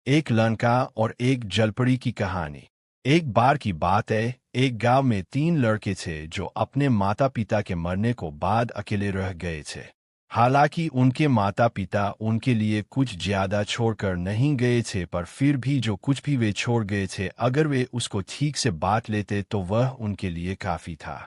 एक लड़का और एक जलपरी की कहानी। एक बार की बात है, एक गांव में 3 लड़के थे जो अपने माता पिता के मरने को बाद अकेले रह गए थे। हालांकि उनके माता पिता उनके लिए कुछ ज्यादा छोड़कर नहीं गए थे, पर फिर भी जो कुछ भी वे छोड़ गए थे, अगर वे उसको ठीक से बांट लेते तो वह उनके लिए काफी था।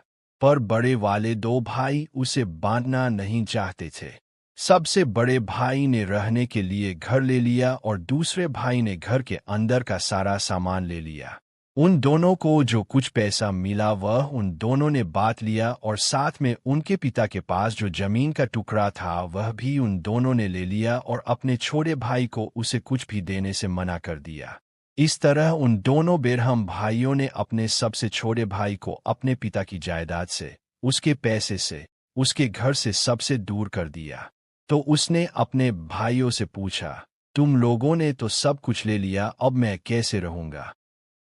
पर बड़े वाले 2 भाई उसे बांटना नहीं चाहते थे। सबसे बड़े भाई ने रहने के लिए घर ले लिया और दूसरे भाई ने घर के अंदर का सारा सामान ले लिया। उन दोनों को जो कुछ पैसा मिला वह उन दोनों ने बांट लिया, और साथ में उनके पिता के पास जो जमीन का टुकड़ा था वह भी उन दोनों ने ले लिया, और अपने छोटे भाई को उसे कुछ भी देने से मना कर दिया। इस तरह उन दोनों बेरहम भाइयों ने अपने सबसे छोटे भाई को अपने पिता की जायदाद से, उसके पैसे से, उसके घर से सबसे दूर कर दिया। तो उसने अपने भाइयों से पूछा, तुम लोगों ने तो सब कुछ ले लिया, अब मैं कैसे रहूंगा?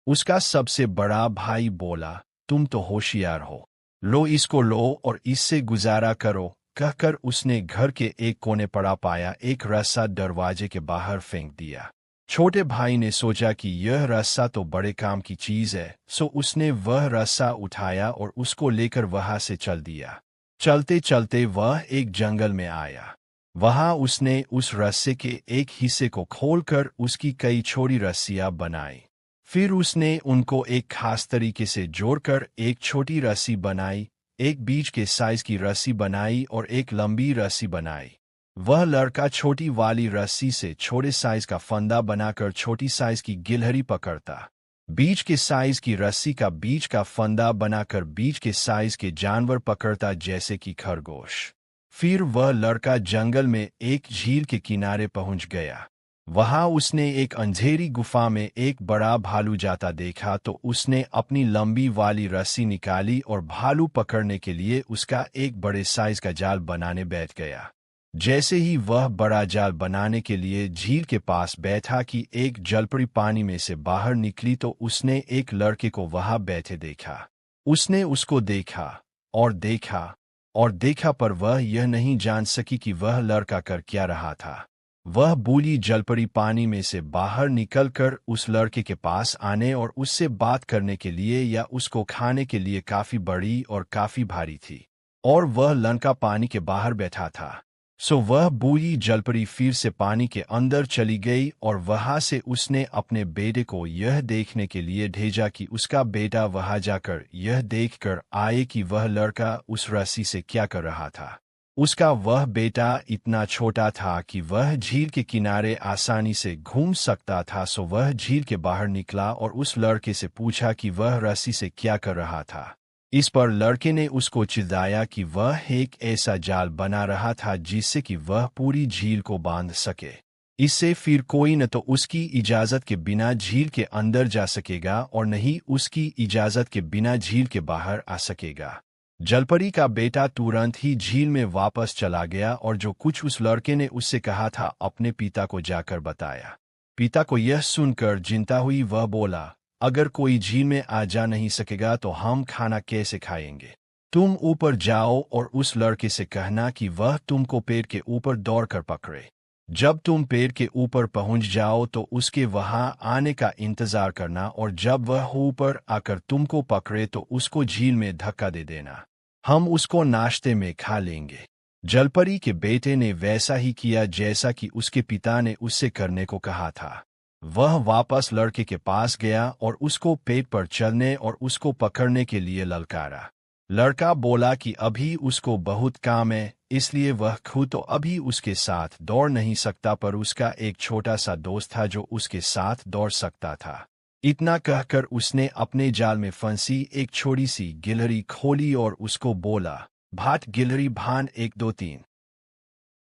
उसका सबसे बड़ा भाई बोला, तुम तो होशियार हो, लो इसको लो और इससे गुजारा करो। कहकर उसने घर के एक कोने पड़ा पाया एक रस्सा दरवाजे के बाहर फेंक दिया। छोटे भाई ने सोचा कि यह रस्सा तो बड़े काम की चीज है, सो उसने वह रस्सा उठाया और उसको लेकर वहां से चल दिया। चलते चलते वह एक जंगल में आया। वहां उसने उस रस्से के एक हिस्से को खोलकर उसकी कई छोटी रस्सियां बनाई। फिर उसने उनको एक खास तरीके से जोड़कर एक छोटी रस्सी बनाई, एक बीच के साइज की रस्सी बनाई और एक लंबी रस्सी बनाई। वह लड़का छोटी वाली रस्सी से छोटे साइज का फंदा बनाकर छोटी साइज की गिलहरी पकड़ता, बीच के साइज की रस्सी का बीच का फंदा बनाकर बीच के साइज के जानवर पकड़ता, जैसे कि खरगोश। फिर वह लड़का जंगल में एक झील के किनारे पहुंच गया। वहां उसने एक अंधेरी गुफा में एक बड़ा भालू जाता देखा, तो उसने अपनी लंबी वाली रस्सी निकाली और भालू पकड़ने के लिए उसका एक बड़े साइज का जाल बनाने बैठ गया। जैसे ही वह बड़ा जाल बनाने के लिए झील के पास बैठा कि एक जलपरी पानी में से बाहर निकली, तो उसने एक लड़के को वहां बैठे देखा। उसने उसको देखा और देखा और देखा, पर वह यह नहीं जान सकी कि वह लड़का कर क्या रहा था। वह बूढ़ी जलपरी पानी में से बाहर निकलकर उस लड़के के पास आने और उससे बात करने के लिए या उसको खाने के लिए काफी बड़ी और काफी भारी थी, और वह लड़का पानी के बाहर बैठा था। सो वह बूढ़ी जलपरी फिर से पानी के अंदर चली गई और वहां से उसने अपने बेटे को यह देखने के लिए भेजा कि उसका बेटा वहां जाकर यह देखकर आए कि वह लड़का उस रस्सी से क्या कर रहा था। उसका वह बेटा इतना छोटा था कि वह झील के किनारे आसानी से घूम सकता था। सो वह झील के बाहर निकला और उस लड़के से पूछा कि वह रस्सी से क्या कर रहा था। इस पर लड़के ने उसको चिढ़ाया कि वह एक ऐसा जाल बना रहा था जिससे कि वह पूरी झील को बांध सके। इससे फिर कोई न तो उसकी इजाजत के बिना झील के अंदर जा सकेगा और न ही उसकी इजाजत के बिना झील के बाहर आ सकेगा। जलपरी का बेटा तुरंत ही झील में वापस चला गया और जो कुछ उस लड़के ने उससे कहा था अपने पिता को जाकर बताया। पिता को यह सुनकर चिंता हुई। वह बोला, अगर कोई झील में आ जा नहीं सकेगा तो हम खाना कैसे खाएंगे? तुम ऊपर जाओ और उस लड़के से कहना कि वह तुमको पेड़ के ऊपर दौड़कर पकड़े। जब तुम पेड़ के ऊपर पहुंच जाओ तो उसके वहां आने का इंतजार करना, और जब वह ऊपर आकर तुमको पकड़े तो उसको झील में धक्का दे देना। हम उसको नाश्ते में खा लेंगे। जलपरी के बेटे ने वैसा ही किया जैसा कि उसके पिता ने उससे करने को कहा था। वह वापस लड़के के पास गया और उसको पेट पर चलने और उसको पकड़ने के लिए ललकारा। लड़का बोला कि अभी उसको बहुत काम है, इसलिए वह खुद तो अभी उसके साथ दौड़ नहीं सकता, पर उसका एक छोटा सा दोस्त था जो उसके साथ दौड़ सकता था। इतना कहकर उसने अपने जाल में फंसी एक छोटी सी गिलहरी खोली और उसको बोला, भाट गिलहरी भान 1 2 3।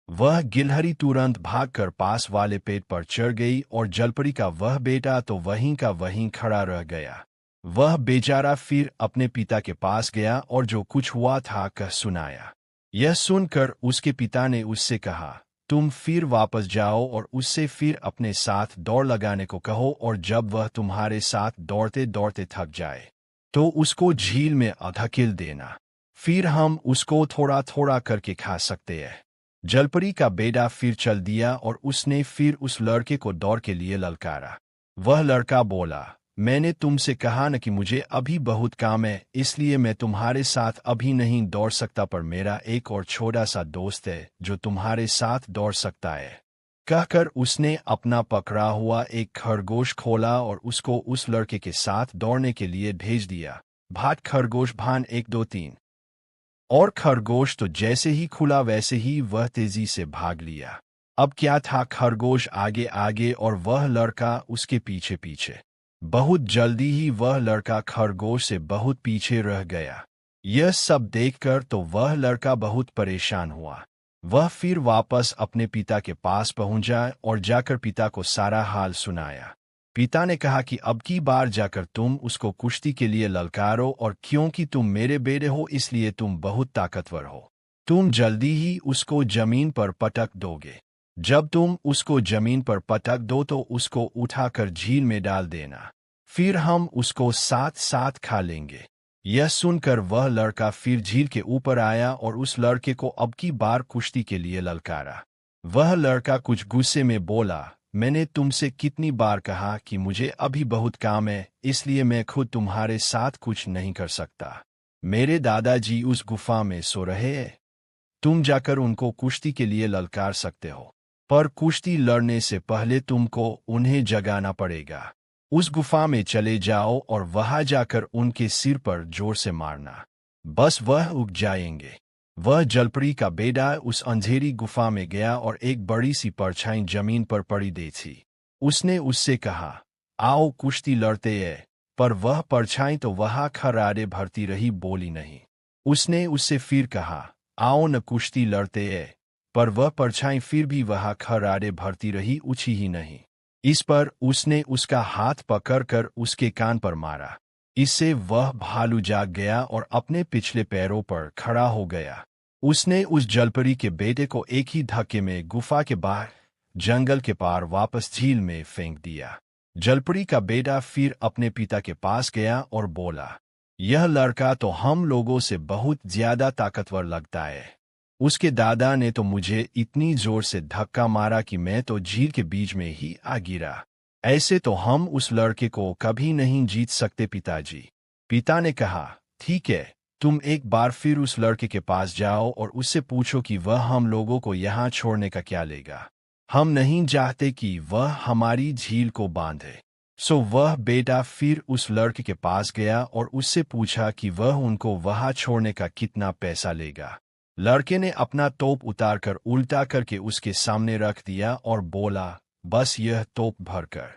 वह गिलहरी तुरंत भागकर पास वाले पेड़ पर चढ़ गई और जलपरी का वह बेटा तो वहीं का वहीं खड़ा रह गया। वह बेचारा फिर अपने पिता के पास गया और जो कुछ हुआ था कह सुनाया। यह सुनकर उसके पिता ने उससे कहा, तुम फिर वापस जाओ और उससे फिर अपने साथ दौड़ लगाने को कहो, और जब वह तुम्हारे साथ दौड़ते दौड़ते थक जाए तो उसको झील में धकेल देना। फिर हम उसको थोड़ा थोड़ा करके खा सकते हैं। जलपरी का बेटा फिर चल दिया और उसने फिर उस लड़के को दौड़ के लिए ललकारा। वह लड़का बोला, मैंने तुमसे कहा न कि मुझे अभी बहुत काम है, इसलिए मैं तुम्हारे साथ अभी नहीं दौड़ सकता, पर मेरा एक और छोटा सा दोस्त है जो तुम्हारे साथ दौड़ सकता है। कहकर उसने अपना पकड़ा हुआ एक खरगोश खोला और उसको उस लड़के के साथ दौड़ने के लिए भेज दिया। भाट खरगोश भान 1 2 3। और खरगोश तो जैसे ही खुला वैसे ही वह तेजी से भाग लिया। अब क्या था, खरगोश आगे आगे और वह लड़का उसके पीछे पीछे। बहुत जल्दी ही वह लड़का खरगोश से बहुत पीछे रह गया। यह सब देखकर तो वह लड़का बहुत परेशान हुआ। वह फिर वापस अपने पिता के पास पहुंचा और जाकर पिता को सारा हाल सुनाया। पिता ने कहा कि अब की बार जाकर तुम उसको कुश्ती के लिए ललकारो, और क्योंकि तुम मेरे बेटे हो इसलिए तुम बहुत ताकतवर हो। तुम जल्दी ही उसको जमीन पर पटक दोगे। जब तुम उसको जमीन पर पटक दो तो उसको उठाकर झील में डाल देना, फिर हम उसको साथ साथ खा लेंगे। यह सुनकर वह लड़का फिर झील के ऊपर आया और उस लड़के को अब की बार कुश्ती के लिए ललकारा। वह लड़का कुछ गुस्से में बोला, मैंने तुमसे कितनी बार कहा कि मुझे अभी बहुत काम है, इसलिए मैं खुद तुम्हारे साथ कुछ नहीं कर सकता। मेरे दादाजी उस गुफा में सो रहे हैं, तुम जाकर उनको कुश्ती के लिए ललकार सकते हो, पर कुश्ती लड़ने से पहले तुमको उन्हें जगाना पड़ेगा। उस गुफा में चले जाओ और वहां जाकर उनके सिर पर जोर से मारना, बस वह उग जाएंगे। वह जलपरी का बेटा उस अंधेरी गुफा में गया और एक बड़ी सी परछाई जमीन पर पड़ी दी थी। उसने उससे कहा, आओ कुश्ती लड़ते हैं, पर वह परछाई तो वहां खरारे भरती रही, बोली नहीं। उसने उससे फिर कहा, आओ न कुश्ती लड़ते हैं, पर वह परछाई फिर भी वहां खरारे भरती रही, उछी ही नहीं। इस पर उसने उसका हाथ पकड़कर उसके कान पर मारा। इससे वह भालू जाग गया और अपने पिछले पैरों पर खड़ा हो गया। उसने उस जलपरी के बेटे को एक ही धक्के में गुफा के बाहर जंगल के पार वापस झील में फेंक दिया। जलपरी का बेटा फिर अपने पिता के पास गया और बोला, यह लड़का तो हम लोगों से बहुत ज्यादा ताकतवर लगता है। उसके दादा ने तो मुझे इतनी जोर से धक्का मारा कि मैं तो झील के बीच में ही आ गिरा। ऐसे तो हम उस लड़के को कभी नहीं जीत सकते पिताजी। पिता ने कहा, ठीक है, तुम एक बार फिर उस लड़के के पास जाओ और उससे पूछो कि वह हम लोगों को यहाँ छोड़ने का क्या लेगा। हम नहीं चाहते कि वह हमारी झील को बांधे। सो वह बेटा फिर उस लड़के के पास गया और उससे पूछा कि वह उनको वहां छोड़ने का कितना पैसा लेगा। लड़के ने अपना तोप उतारकर उल्टा करके उसके सामने रख दिया और बोला, बस यह तोप भरकर।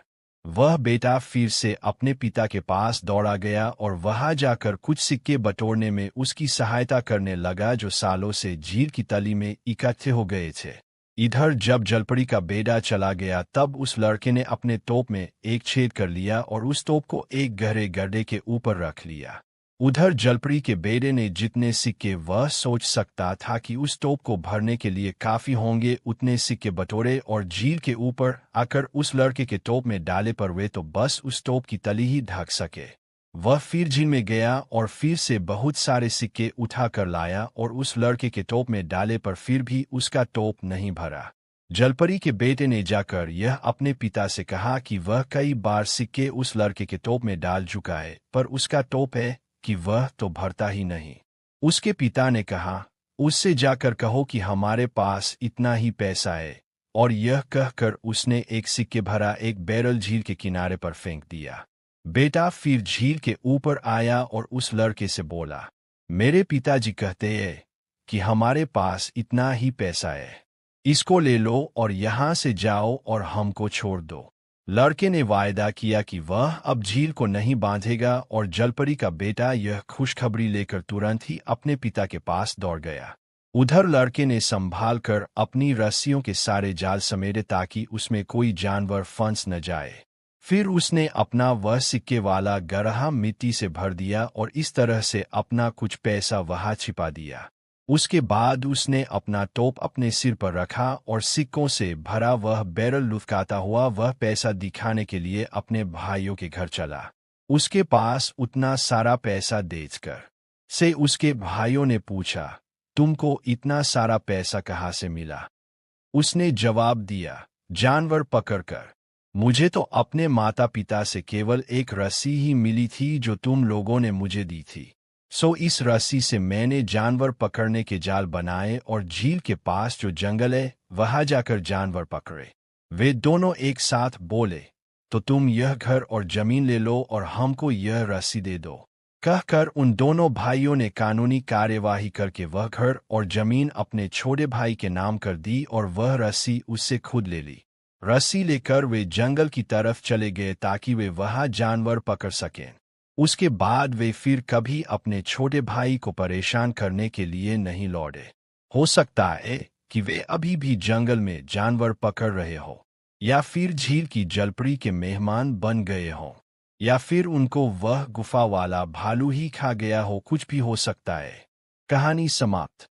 वह बेटा फिर से अपने पिता के पास दौड़ा गया और वहां जाकर कुछ सिक्के बटोरने में उसकी सहायता करने लगा जो सालों से झील की तली में इकट्ठे हो गए थे। इधर जब जलपरी का बेटा चला गया तब उस लड़के ने अपने तोप में एक छेद कर लिया और उस तोप को एक गहरे गड्ढे के ऊपर रख लिया। उधर जलपरी के बेटे ने जितने सिक्के वह सोच सकता था कि उस तोप को भरने के लिए काफी होंगे उतने सिक्के बटोरे और झील के ऊपर आकर उस लड़के के तोप में डाले, पर वे तो बस उस तोप की तली ही ढक सके। वह फिर झील में गया और फिर से बहुत सारे सिक्के उठा कर लाया और उस लड़के के तोप में डाले, पर फिर भी उसका तोप नहीं भरा। जलपरी के बेटे ने जाकर यह अपने पिता से कहा कि वह कई बार सिक्के उस लड़के के तोप में डाल चुका है, पर उसका तोप है कि वह तो भरता ही नहीं। उसके पिता ने कहा, उससे जाकर कहो कि हमारे पास इतना ही पैसा है, और यह कहकर उसने एक सिक्के भरा एक बैरल झील के किनारे पर फेंक दिया। बेटा फिर झील के ऊपर आया और उस लड़के से बोला, मेरे पिताजी कहते हैं कि हमारे पास इतना ही पैसा है, इसको ले लो और यहाँ से जाओ और हमको छोड़ दो। लड़के ने वायदा किया कि वह अब झील को नहीं बांधेगा और जलपरी का बेटा यह खुशखबरी लेकर तुरंत ही अपने पिता के पास दौड़ गया। उधर लड़के ने संभाल कर अपनी रस्सियों के सारे जाल समेटे ताकि उसमें कोई जानवर फंस न जाए। फिर उसने अपना वह सिक्के वाला गरहा मिट्टी से भर दिया और इस तरह से अपना कुछ पैसा वहां छिपा दिया। उसके बाद उसने अपना तोप अपने सिर पर रखा और सिक्कों से भरा वह बैरल लुढ़काता हुआ वह पैसा दिखाने के लिए अपने भाइयों के घर चला। उसके पास उतना सारा पैसा देखकर से उसके भाइयों ने पूछा, तुमको इतना सारा पैसा कहाँ से मिला? उसने जवाब दिया, जानवर पकड़कर। मुझे तो अपने माता पिता से केवल एक रस्सी ही मिली थी जो तुम लोगों ने मुझे दी थी। सो इस रस्सी से मैंने जानवर पकड़ने के जाल बनाए और झील के पास जो जंगल है वहां जाकर जानवर पकड़े। वे दोनों एक साथ बोले, तो तुम यह घर और जमीन ले लो और हमको यह रस्सी दे दो। कहकर उन दोनों भाइयों ने कानूनी कार्यवाही करके वह घर और जमीन अपने छोटे भाई के नाम कर दी और वह रस्सी उससे खुद ले ली। रस्सी लेकर वे जंगल की तरफ चले गए ताकि वे वहां जानवर पकड़ सकें। उसके बाद वे फिर कभी अपने छोटे भाई को परेशान करने के लिए नहीं लौटे। हो सकता है कि वे अभी भी जंगल में जानवर पकड़ रहे हो, या फिर झील की जलपरी के मेहमान बन गए हों, या फिर उनको वह गुफा वाला भालू ही खा गया हो। कुछ भी हो सकता है। कहानी समाप्त।